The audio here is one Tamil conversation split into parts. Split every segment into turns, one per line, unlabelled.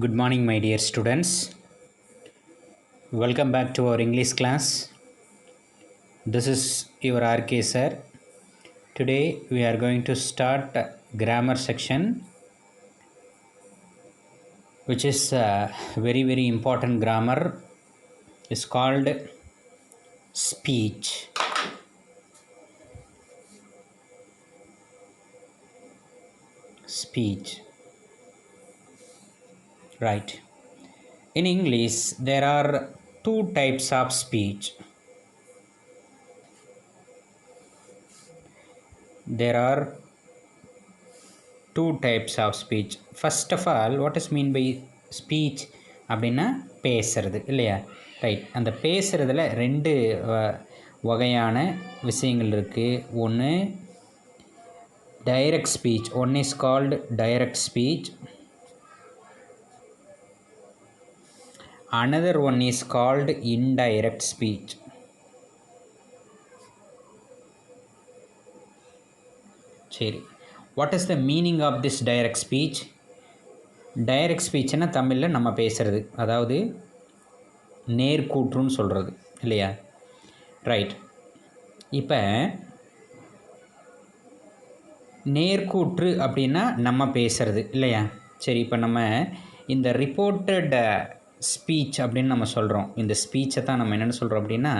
Good morning, my dear students. Welcome back to our English class. This is your RK sir. Today we are going to start grammar section, which is very important grammar. It's called speech. Speech. Right. In English, there are two types of speech. There are two types of speech. First of all, what is mean by speech அப்படின்னா பேசுறது இல்லையா? ரைட். அந்த பேசுகிறதுல ரெண்டு வகையான விஷயங்கள் இருக்குது. ஒன்று direct speech. One is called direct speech. another one is called indirect speech. சரி, what is the meaning of this direct speech? Direct ஸ்பீச்னா தமிழில் நம்ம பேசுகிறது, அதாவது நேர்கூற்றுன்னு சொல்கிறது இல்லையா? ரைட். இப்போ நேர்கூற்று அப்படின்னா நம்ம பேசுகிறது இல்லையா? சரி, இப்போ நம்ம இந்த ரிப்போர்ட்டட் ஸ்பீச் அப்படின்னு நம்ம சொல்கிறோம். இந்த ஸ்பீச்சை தான் நம்ம என்னென்னு சொல்கிறோம் அப்படின்னா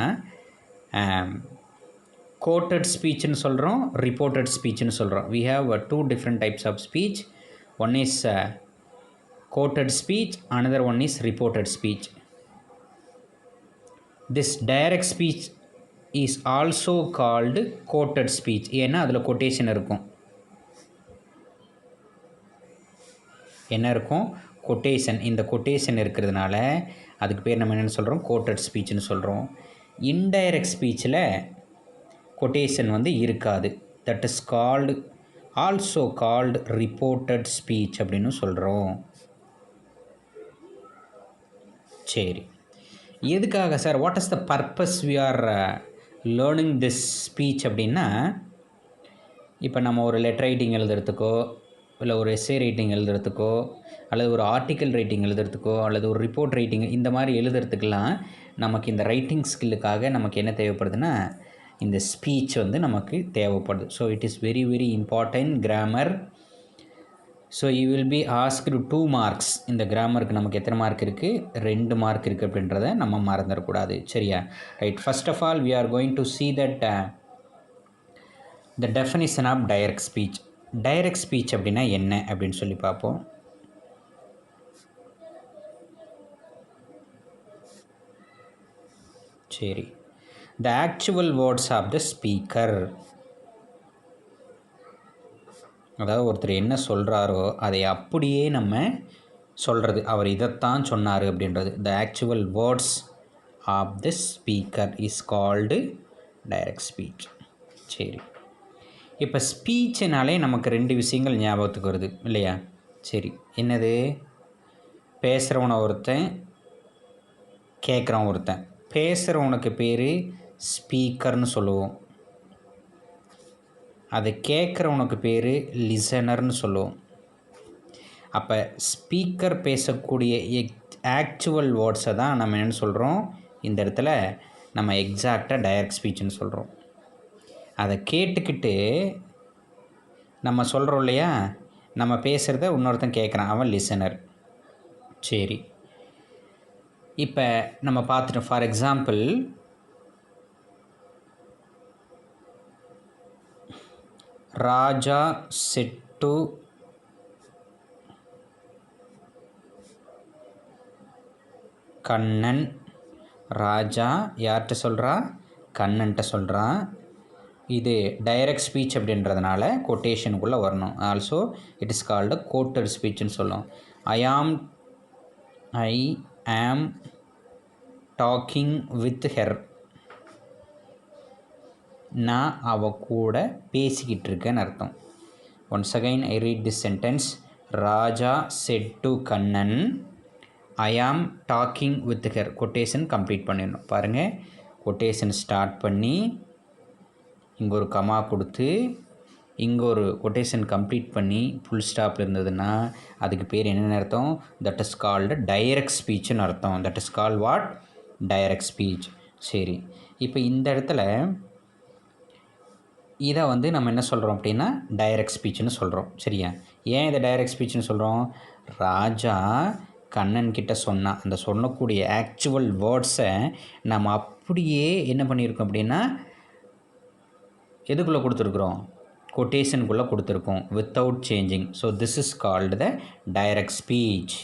கோட்டட் ஸ்பீச்சுன்னு சொல்கிறோம், ரிப்போர்ட்டட் ஸ்பீச்சுன்னு சொல்கிறோம். We have two different types of speech. One is quoted speech, another one is reported speech. This direct speech is also called quoted speech. ஏன்னா அதில் கொட்டேஷன் இருக்கும். என்ன இருக்கும்? கொட்டேஷன். இந்த கொட்டேஷன் இருக்கிறதுனால அதுக்கு பேர் நம்ம என்னென்னு சொல்கிறோம்? கோட்டட் ஸ்பீச்னு சொல்கிறோம். இன்டைரக்ட் ஸ்பீச்சில் கொட்டேஷன் இருக்காது. That is called also called reported speech அப்படின்னு சொல்கிறோம். சரி, எதுக்காக sir? What is the purpose we are learning this speech அப்படின்னா, இப்போ நம்ம ஒரு லெட்டர் ரைட்டிங் எழுதுறதுக்கோ, இல்லை ஒரு எஸ்ஸே ரைட்டிங் எழுதுறதுக்கோ, அல்லது ஒரு ஆர்டிக்கல் ரைட்டிங் எழுதுறதுக்கோ, அல்லது ஒரு ரிப்போர்ட் ரைட்டிங், இந்த மாதிரி எழுதுறதுக்கெல்லாம் நமக்கு இந்த ரைட்டிங் ஸ்கில்லுக்காக நமக்கு என்ன தேவைப்படுதுன்னா, இந்த ஸ்பீச் நமக்கு தேவைப்படுது. So it is very important grammar. So you will be asked 2 marks. இந்த கிராமருக்கு நமக்கு எத்தனை மார்க் இருக்குது? 2 மார்க் இருக்குது அப்படின்றத நம்ம மறந்துடக்கூடாது. சரியா? Right. First of all we are going to see that the definition of direct speech. Direct speech அப்படின்னா என்ன அப்படின்னு சொல்லி பார்ப்போம். சரி, the actual words of the speaker. அதாவது ஒருத்தர் என்ன சொல்கிறாரோ அதை அப்படியே நம்ம சொல்கிறது. அவர் இதைத்தான் சொன்னார் அப்படின்றது. The actual words of the speaker is called direct speech. சரி, இப்போ ஸ்பீச்சுனாலே நமக்கு 2 விஷயங்கள் ஞாபகத்துக்கு வருது இல்லையா? சரி, என்னது? பேசுகிறவனை ஒருத்தன், கேட்குறவன் ஒருத்தன். பேசுகிறவனுக்கு பேர் ஸ்பீக்கர்னு சொல்லுவோம். அதை கேட்குறவனுக்கு பேர் லிசனர்னு சொல்லுவோம். அப்போ ஸ்பீக்கர் பேசக்கூடிய ஆக்சுவல் வேர்ட்ஸை தான் நம்ம என்னென்னு சொல்கிறோம்? இந்த இடத்துல நம்ம எக்ஸாக்டாக டைரக்ட் ஸ்பீச்சுன்னு சொல்கிறோம். அதை கேட்டுக்கிட்டு நம்ம சொல்கிறோம் இல்லையா? நம்ம பேசுகிறத இன்னொருத்தன் கேட்குறான், அவன் லிசனர். சரி, இப்போ நம்ம பார்த்துட்டோம். For example, Raja said to Kannan. Raja யார்கிட்ட சொல்கிறா? கண்ணன்ட்ட சொல்கிறா. இது டைரக்ட் ஸ்பீச் அப்படின்றதுனால கொட்டேஷனுக்குள்ளே வரணும். Also it is called quoted ஸ்பீச்சுன்னு சொல்லுவோம். ஐ ஆம் டாக்கிங் வித் ஹெர். நான் அவ கூட பேசிக்கிட்டு இருக்கேன்னு அர்த்தம். Once again I read this sentence. Raja set to Kannan ஐ ஆம் talking with her. Quotation complete பண்ணிடணும். பாருங்கள், கொட்டேஷன் ஸ்டார்ட் பண்ணி இங்கே ஒரு கமா கொடுத்து இங்கே ஒரு கொட்டேஷன் கம்ப்ளீட் பண்ணி ஃபுல் ஸ்டாப்பில் இருந்ததுன்னா அதுக்கு பேர் என்னென்னு அர்த்தம்? தட் இஸ் கால்டு டைரக்ட் ஸ்பீச்சுன்னு அர்த்தம். That is call what? Direct speech. சரி, இப்போ இந்த இடத்துல இதை வந்து நம்ம என்ன சொல்கிறோம் அப்படின்னா டைரக்ட் ஸ்பீச்சுன்னு சொல்கிறோம். சரியா? ஏன் இதை டைரக்ட் ஸ்பீச்சுன்னு சொல்கிறோம்? ராஜா கண்ணன் கிட்ட சொன்னான், அந்த சொல்லக்கூடிய ஆக்சுவல் வேர்ட்ஸை நம்ம அப்படியே என்ன பண்ணியிருக்கோம் அப்படின்னா எதுக்குள்ளே கொடுத்துருக்குறோம்? கொட்டேஷனுக்குள்ளே கொடுத்துருக்கோம் without changing. So this is called the direct speech.